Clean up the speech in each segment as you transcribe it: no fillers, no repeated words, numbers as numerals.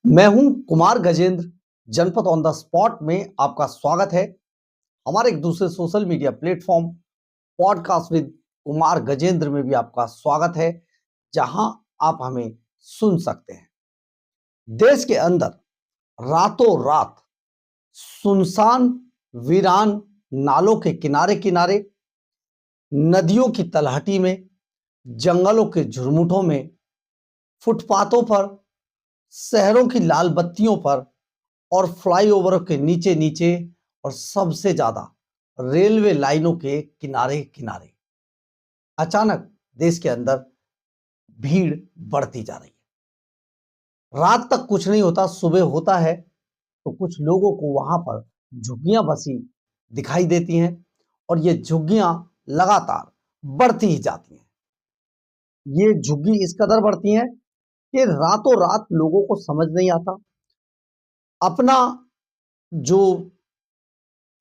मैं हूं कुमार गजेंद्र। जनपद ऑन द स्पॉट में आपका स्वागत है। हमारे एक दूसरे social media platform podcast with Kumar Gajendra में भी आपका स्वागत है, जहां आप हमें सुन सकते हैं। देश के अंदर रातों रात सुनसान वीरान नालों के किनारे किनारे, नदियों की तलहटी में, जंगलों के झुरमुटों में, फुटपाथों पर, शहरों की लाल बत्तियों पर और फ्लाईओवरों के नीचे नीचे और सबसे ज्यादा रेलवे लाइनों के किनारे किनारे अचानक देश के अंदर भीड़ बढ़ती जा रही है। रात तक कुछ नहीं होता, सुबह होता है तो कुछ लोगों को वहां पर झुग्गियां बसी दिखाई देती हैं और ये झुग्गियां लगातार बढ़ती ही जाती हैं। ये झुग्गी इस कदर बढ़ती हैं कि रातों रात लोगों को समझ नहीं आता, अपना जो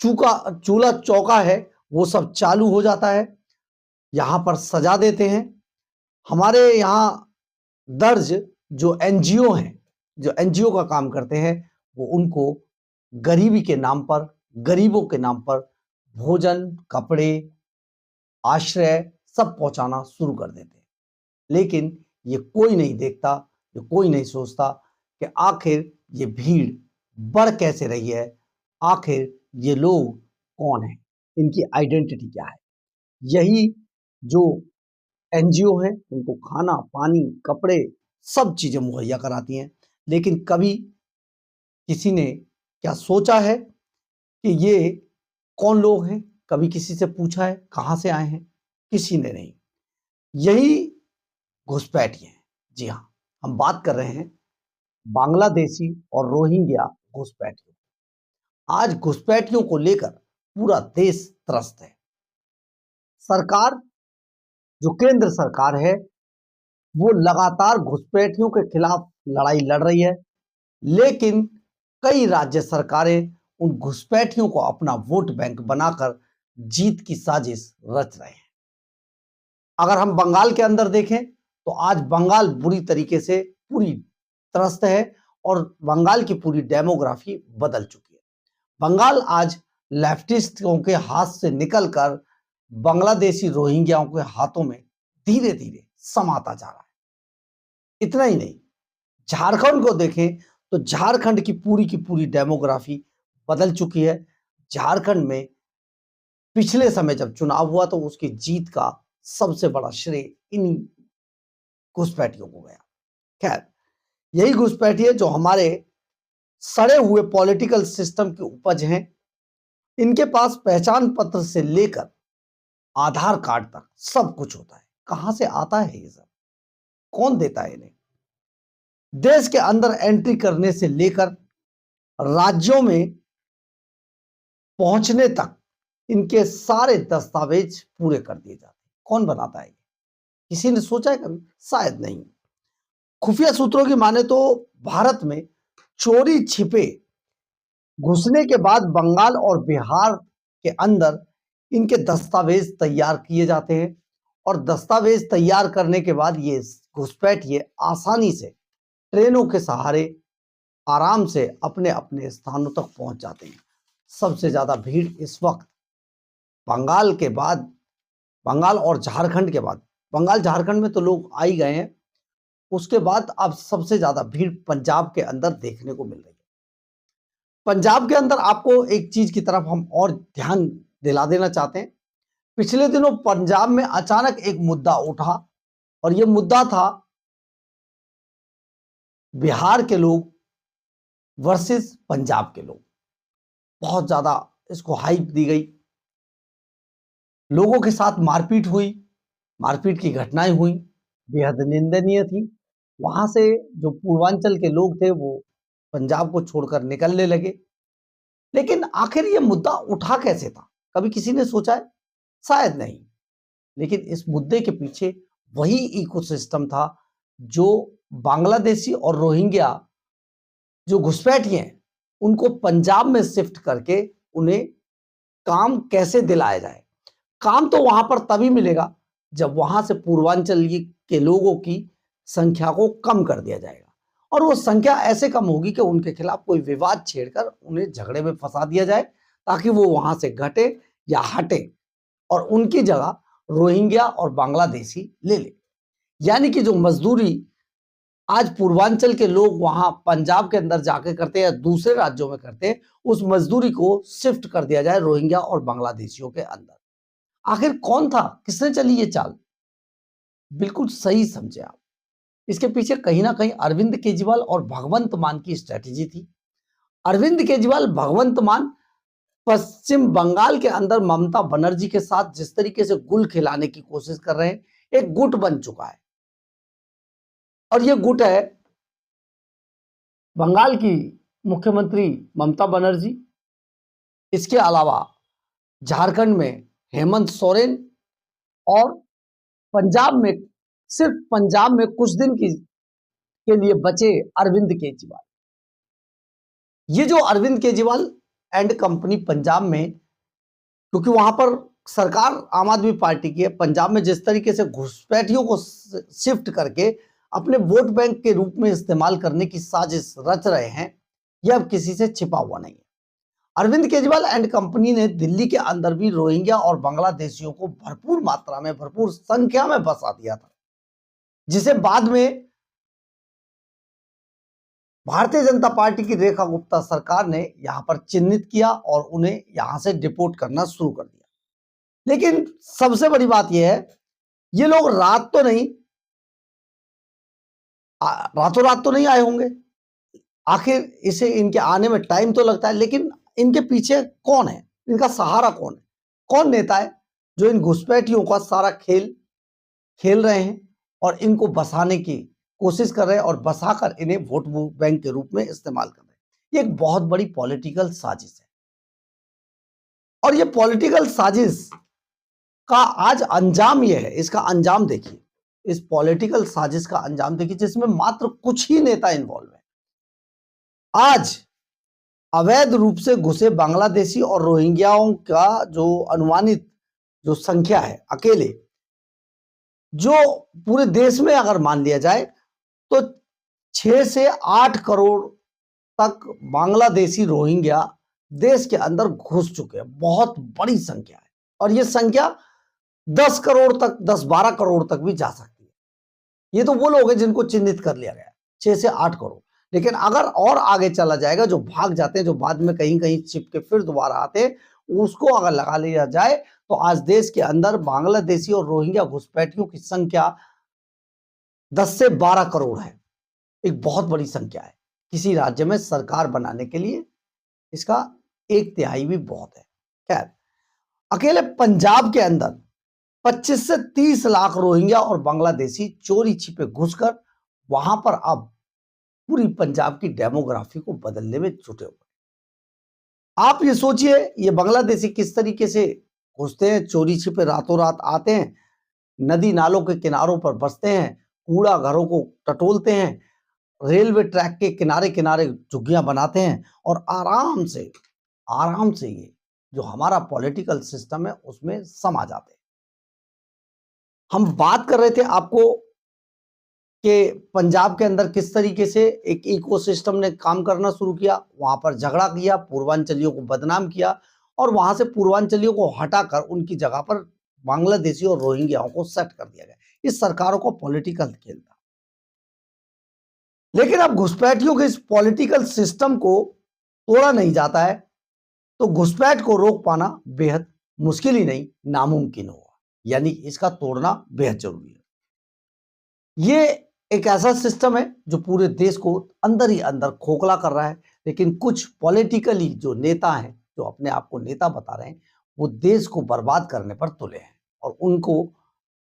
चूका चूल्हा चौका है वो सब चालू हो जाता है, यहाँ पर सजा देते हैं। हमारे यहाँ दर्ज जो एनजीओ हैं, जो एनजीओ का काम करते हैं, वो उनको गरीबी के नाम पर, गरीबों के नाम पर भोजन, कपड़े, आश्रय सब पहुंचाना शुरू कर देते हैं। लेकिन ये कोई नहीं देखता, ये कोई नहीं सोचता कि आखिर ये भीड़ बढ़ कैसे रही है, आखिर ये लोग कौन हैं, इनकी आइडेंटिटी क्या है। यही जो एनजीओ है उनको खाना, पानी, कपड़े सब चीजें मुहैया कराती हैं। लेकिन कभी किसी ने क्या सोचा है कि ये कौन लोग हैं? कभी किसी से पूछा है कहां से आए हैं? किसी ने नहीं। यही घुसपैठिए हैं। जी हाँ, हम बात कर रहे हैं बांग्लादेशी और रोहिंग्या घुसपैठियों। आज घुसपैठियों को लेकर पूरा देश त्रस्त है। सरकार, जो केंद्र सरकार है, वो लगातार घुसपैठियों के खिलाफ लड़ाई लड़ रही है। लेकिन कई राज्य सरकारें उन घुसपैठियों को अपना वोट बैंक बनाकर जीत की साजिश रच रहे हैं। अगर हम बंगाल के अंदर देखें तो आज बंगाल बुरी तरीके से पूरी त्रस्त है और बंगाल की पूरी डेमोग्राफी बदल चुकी है। बंगाल आज लेफ्टिस्टों के हाथ से निकलकर बांग्लादेशी रोहिंग्याओं के हाथों में धीरे धीरे समाता जा रहा है। इतना ही नहीं, झारखंड को देखें तो झारखंड की पूरी डेमोग्राफी बदल चुकी है। झारखंड में पिछले समय जब चुनाव हुआ तो उसकी जीत का सबसे बड़ा श्रेय इन्हीं घुसपैठियों को गया। खैर, यही घुसपैठिए जो हमारे सड़े हुए पॉलिटिकल सिस्टम की उपज हैं। इनके पास पहचान पत्र से लेकर आधार कार्ड तक सब कुछ होता है। कहां से आता है ये सब? कौन देता है इन्हें? देश के अंदर एंट्री करने से लेकर राज्यों में पहुंचने तक इनके सारे दस्तावेज पूरे कर दिए जाते हैं। कौन बनाता है? किसी ने सोचा है कभी? शायद नहीं। खुफिया सूत्रों की माने तो भारत में चोरी छिपे घुसने के बाद बंगाल और बिहार के अंदर इनके दस्तावेज तैयार किए जाते हैं और दस्तावेज तैयार करने के बाद ये घुसपैठिए आसानी से ट्रेनों के सहारे आराम से अपने अपने स्थानों तक पहुंच जाते हैं। सबसे ज्यादा भीड़ इस वक्त बंगाल के बाद, बंगाल और झारखंड के बाद, बंगाल झारखंड में तो लोग आ ही गए हैं, उसके बाद अब सबसे ज्यादा भीड़ पंजाब के अंदर देखने को मिल रही है। पंजाब के अंदर आपको एक चीज की तरफ हम और ध्यान दिला देना चाहते हैं। पिछले दिनों पंजाब में अचानक एक मुद्दा उठा और यह मुद्दा था बिहार के लोग वर्सेस पंजाब के लोग। बहुत ज्यादा इसको हाइप दी गई, लोगों के साथ मारपीट हुई, मारपीट की घटनाएं हुई, बेहद निंदनीय थी। वहां से जो पूर्वांचल के लोग थे वो पंजाब को छोड़कर निकलने लगे। लेकिन आखिर ये मुद्दा उठा कैसे था? कभी किसी ने सोचा है? शायद नहीं। लेकिन इस मुद्दे के पीछे वही इकोसिस्टम था जो बांग्लादेशी और रोहिंग्या जो घुसपैठिए हैं उनको पंजाब में शिफ्ट करके उन्हें काम कैसे दिलाया जाए। काम तो वहां पर तभी मिलेगा जब वहां से पूर्वांचल के लोगों की संख्या को कम कर दिया जाएगा। और वो संख्या ऐसे कम होगी कि उनके खिलाफ कोई विवाद छेड़कर उन्हें झगड़े में फंसा दिया जाए ताकि वो वहां से घटे या हटे और उनकी जगह रोहिंग्या और बांग्लादेशी ले ले। यानी कि जो मजदूरी आज पूर्वांचल के लोग वहां पंजाब के अंदर जाके करते हैं या दूसरे राज्यों में करते हैं, उस मजदूरी को शिफ्ट कर दिया जाए रोहिंग्या और बांग्लादेशियों के अंदर। आखिर कौन था, किसने चली ये चाल? बिल्कुल सही समझे आप। इसके पीछे कहीं ना कहीं अरविंद केजरीवाल और भगवंत मान की स्ट्रेटेजी थी। अरविंद केजरीवाल, भगवंत मान पश्चिम बंगाल के अंदर ममता बनर्जी के साथ जिस तरीके से गुल खिलाने की कोशिश कर रहे हैं, एक गुट बन चुका है। और ये गुट है बंगाल की मुख्यमंत्री ममता बनर्जी, इसके अलावा झारखंड में हेमंत सोरेन और पंजाब में, सिर्फ पंजाब में कुछ दिन के लिए बचे अरविंद केजरीवाल। ये जो अरविंद केजरीवाल एंड कंपनी पंजाब में, क्योंकि वहां पर सरकार आम आदमी पार्टी की है, पंजाब में जिस तरीके से घुसपैठियों को शिफ्ट करके अपने वोट बैंक के रूप में इस्तेमाल करने की साजिश रच रहे हैं, यह अब किसी से छिपा हुआ नहीं है। अरविंद केजरीवाल एंड कंपनी ने दिल्ली के अंदर भी रोहिंग्या और बांग्लादेशियों को भरपूर मात्रा में, भरपूर संख्या में बसा दिया था, जिसे बाद में भारतीय जनता पार्टी की रेखा गुप्ता सरकार ने यहां पर चिन्हित किया और उन्हें यहां से डिपोर्ट करना शुरू कर दिया। लेकिन सबसे बड़ी बात यह है, ये लोग रातों रात तो नहीं आए होंगे। आखिर इसे इनके आने में टाइम तो लगता है, लेकिन इनके पीछे कौन है, इनका सहारा कौन है, कौन नेता है जो इन घुसपैठियों का सारा खेल खेल रहे हैं और इनको बसाने की कोशिश कर रहे हैं और बसाकर इन्हें वोट बैंक के रूप में इस्तेमाल कर रहे हैं। ये एक बहुत बड़ी पॉलिटिकल साजिश है और ये पॉलिटिकल साजिश का आज अंजाम ये है, इसका अंजाम देखिए, इस पॉलिटिकल साजिश का अंजाम देखिए जिसमें मात्र कुछ ही नेता इन्वॉल्व है। आज अवैध रूप से घुसे बांग्लादेशी और रोहिंग्याओं का जो अनुमानित जो संख्या है, अकेले जो पूरे देश में अगर मान लिया जाए तो 6 से 8 करोड़ तक बांग्लादेशी रोहिंग्या देश के अंदर घुस चुके हैं। बहुत बड़ी संख्या है और यह संख्या 10 करोड़ तक, 10-12 करोड़ तक भी जा सकती है। ये तो वो लोग हैं जिनको चिन्हित कर लिया गया, 6 से 8 करोड़। लेकिन अगर और आगे चला जाएगा, जो भाग जाते हैं, जो बाद में कहीं कहीं छिप के फिर दोबारा आते हैं, उसको अगर लगा लिया जाए तो आज देश के अंदर बांग्लादेशी और रोहिंग्या घुसपैठियों की संख्या 10 से 12 करोड़ है। एक बहुत बड़ी संख्या है। किसी राज्य में सरकार बनाने के लिए इसका 1/3 भी बहुत है। खैर, अकेले पंजाब के अंदर 25 से 30 लाख रोहिंग्या और बांग्लादेशी चोरी छिपे घुसकर वहां पर अब पूरी पंजाब की डेमोग्राफी को बदलने में जुटे हुए। आप ये सोचिए, ये बांग्लादेशी किस तरीके से घुसते हैं, चोरी छिपे रातों रात आते हैं, नदी नालों के किनारों पर बसते हैं, कूड़ा घरों को टटोलते हैं, रेलवे ट्रैक के किनारे किनारे झुग्गियां बनाते हैं और आराम से ये जो हमारा पॉलिटिकल सिस्टम है उसमें समा जाते हैं। हम बात कर रहे थे आपको कि पंजाब के अंदर किस तरीके से एक इकोसिस्टम ने काम करना शुरू किया, वहां पर झगड़ा किया, पूर्वांचलियों को बदनाम किया और वहां से पूर्वांचलियों को हटाकर उनकी जगह पर बांग्लादेशी और रोहिंग्याओं को सेट कर दिया गया। इस सरकारों को पॉलिटिकल खेल था। लेकिन अब घुसपैठियों के इस पॉलिटिकल सिस्टम को तोड़ा नहीं जाता है तो घुसपैठ को रोक पाना बेहद मुश्किल ही नहीं, नामुमकिन होगा। यानी इसका तोड़ना बेहद जरूरी है। ये एक ऐसा सिस्टम है जो पूरे देश को अंदर ही अंदर खोखला कर रहा है, लेकिन कुछ पॉलिटिकली जो नेता हैं, जो अपने आप को नेता बता रहे हैं, वो देश को बर्बाद करने पर तुले हैं और उनको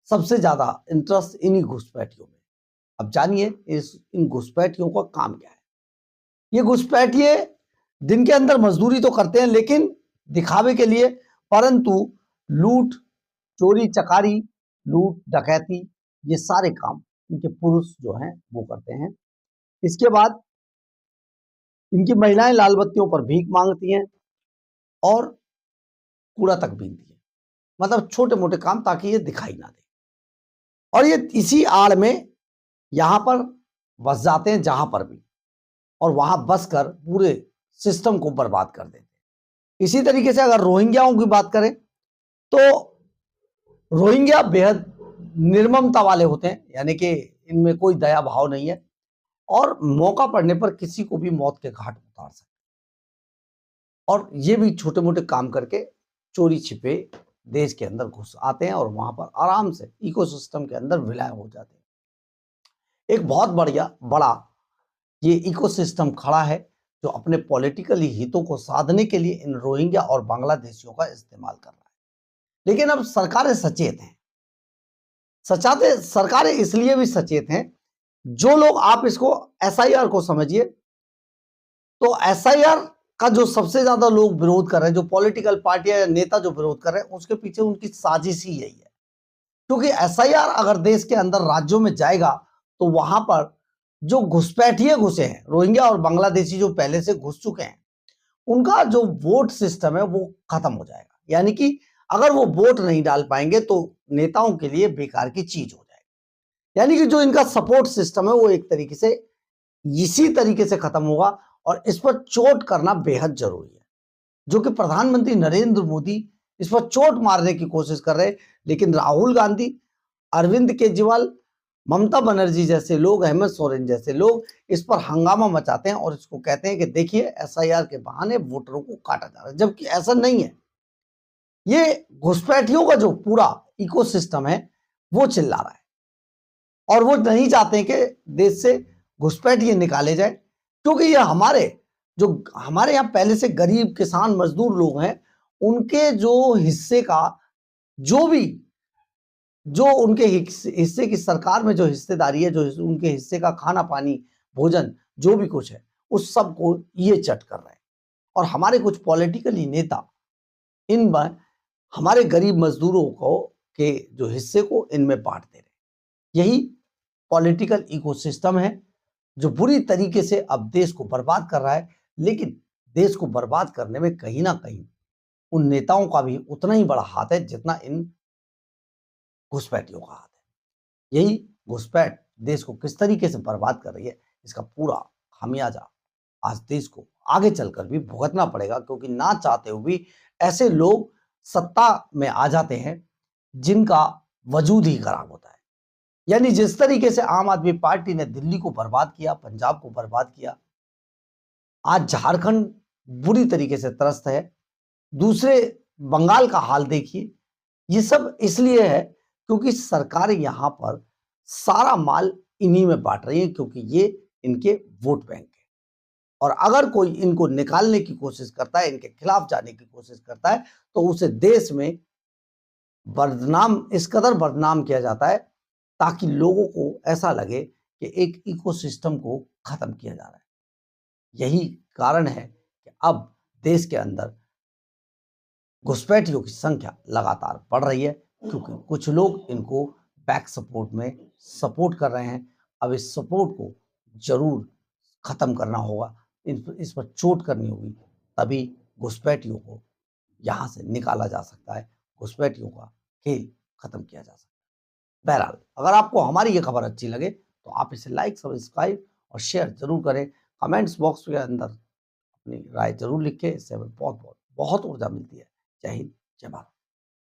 सबसे ज्यादा इंटरेस्ट इन्हीं घुसपैठियों में। अब जानिए इन घुसपैठियों का काम क्या है। ये घुसपैठिए दिन के अंदर मजदूरी तो करते हैं लेकिन दिखावे के लिए, परंतु लूट, चोरी चकारी, लूट डकैती, ये सारे काम इनके पुरुष जो हैं वो करते हैं। इसके बाद इनकी महिलाएं लाल बत्तियों पर भीख मांगती हैं और कूड़ा तक बीनती है, मतलब छोटे मोटे काम, ताकि ये दिखाई ना दे। और ये इसी आड़ में यहां पर बस जाते हैं जहां पर भी, और वहां बस कर पूरे सिस्टम को बर्बाद कर देते हैं। इसी तरीके से अगर रोहिंग्याओं की बात करें तो रोहिंग्या बेहद निर्ममता वाले होते हैं, यानी कि इनमें कोई दया भाव नहीं है और मौका पड़ने पर किसी को भी मौत के घाट उतार सकते हैं। और ये भी छोटे मोटे काम करके चोरी छिपे देश के अंदर घुस आते हैं और वहां पर आराम से इकोसिस्टम के अंदर विलय हो जाते हैं। एक बहुत बड़ा ये इकोसिस्टम खड़ा है जो अपने पॉलिटिकली हितों को साधने के लिए इन रोहिंग्या और बांग्लादेशियों का इस्तेमाल कर रहा है। लेकिन अब सरकारें सचेत हैं, सरकारें इसलिए भी सचेत हैं, जो लोग, आप इसको एसआईआर को समझिए, तो एसआईआर का जो सबसे ज्यादा लोग विरोध कर रहे हैं, जो पॉलिटिकल पार्टियां या नेता जो विरोध कर रहे हैं, उसके पीछे उनकी साजिश ही यही है। क्योंकि एसआईआर अगर देश के अंदर राज्यों में जाएगा तो वहां पर जो घुसपैठिए घुसे हैं, रोहिंग्या और बांग्लादेशी जो पहले से घुस चुके हैं, उनका जो वोट सिस्टम है वो खत्म हो जाएगा। यानी कि अगर वो वोट नहीं डाल पाएंगे तो नेताओं के लिए बेकार की चीज हो जाएगी। यानी कि जो इनका सपोर्ट सिस्टम है वो एक तरीके से इसी तरीके से खत्म होगा और इस पर चोट करना बेहद जरूरी है, जो कि प्रधानमंत्री नरेंद्र मोदी इस पर चोट मारने की कोशिश कर रहे हैं। लेकिन राहुल गांधी, अरविंद केजरीवाल, ममता बनर्जी जैसे लोग, हेमंत सोरेन जैसे लोग इस पर हंगामा मचाते हैं और इसको कहते हैं कि देखिए एसआईआर के बहाने वोटरों को काटा जा रहा है, जबकि ऐसा नहीं है। ये घुसपैठियों का जो पूरा इकोसिस्टम है वो चिल्ला रहा है और वो नहीं चाहते कि देश से घुसपैठिए निकाले जाए, क्योंकि ये हमारे यहाँ पहले से गरीब किसान मजदूर लोग हैं, उनके जो हिस्से का जो उनके हिस्से की सरकार में जो हिस्सेदारी है, जो उनके हिस्से का खाना पानी भोजन जो भी कुछ है, उस सब को ये चट कर रहे हैं। और हमारे कुछ पॉलिटिकली नेता हमारे गरीब मजदूरों को के जो हिस्से को इनमें बांट दे रहे हैं। यही पॉलिटिकल इकोसिस्टम है जो बुरी तरीके से अब देश को बर्बाद कर रहा है। लेकिन देश को बर्बाद करने में कहीं ना कहीं उन नेताओं का भी उतना ही बड़ा हाथ है जितना इन घुसपैठियों का हाथ है। यही घुसपैठ देश को किस तरीके से बर्बाद कर रही है, इसका पूरा खामियाजा आज देश को आगे चलकर भी भुगतना पड़ेगा, क्योंकि ना चाहते हुए भी ऐसे लोग सत्ता में आ जाते हैं जिनका वजूद ही खराब होता है। यानी जिस तरीके से आम आदमी पार्टी ने दिल्ली को बर्बाद किया, पंजाब को बर्बाद किया, आज झारखंड बुरी तरीके से त्रस्त है, दूसरे बंगाल का हाल देखिए। ये सब इसलिए है क्योंकि सरकार यहां पर सारा माल इन्हीं में बांट रही है, क्योंकि ये इनके वोट बैंक है। और अगर कोई इनको निकालने की कोशिश करता है, इनके खिलाफ जाने की कोशिश करता है, तो उसे देश में इस कदर बदनाम किया जाता है ताकि लोगों को ऐसा लगे कि एक इकोसिस्टम को खत्म किया जा रहा है। यही कारण है कि अब देश के अंदर घुसपैठियों की संख्या लगातार बढ़ रही है, क्योंकि कुछ लोग इनको बैक सपोर्ट में सपोर्ट कर रहे हैं। अब इस सपोर्ट को जरूर खत्म करना होगा, इस पर चोट करनी होगी, तभी घुसपैठियों को यहां से निकाला जा सकता है, घुसपैठियों का खेल खत्म किया जा सकता है। बहरहाल, अगर आपको हमारी ये खबर अच्छी लगे तो आप इसे लाइक, सब्सक्राइब और शेयर जरूर करें। कमेंट्स बॉक्स के अंदर अपनी राय जरूर लिखें, इससे हमें बहुत बहुत बहुत ऊर्जा मिलती है। जय हिंद, जय भारत।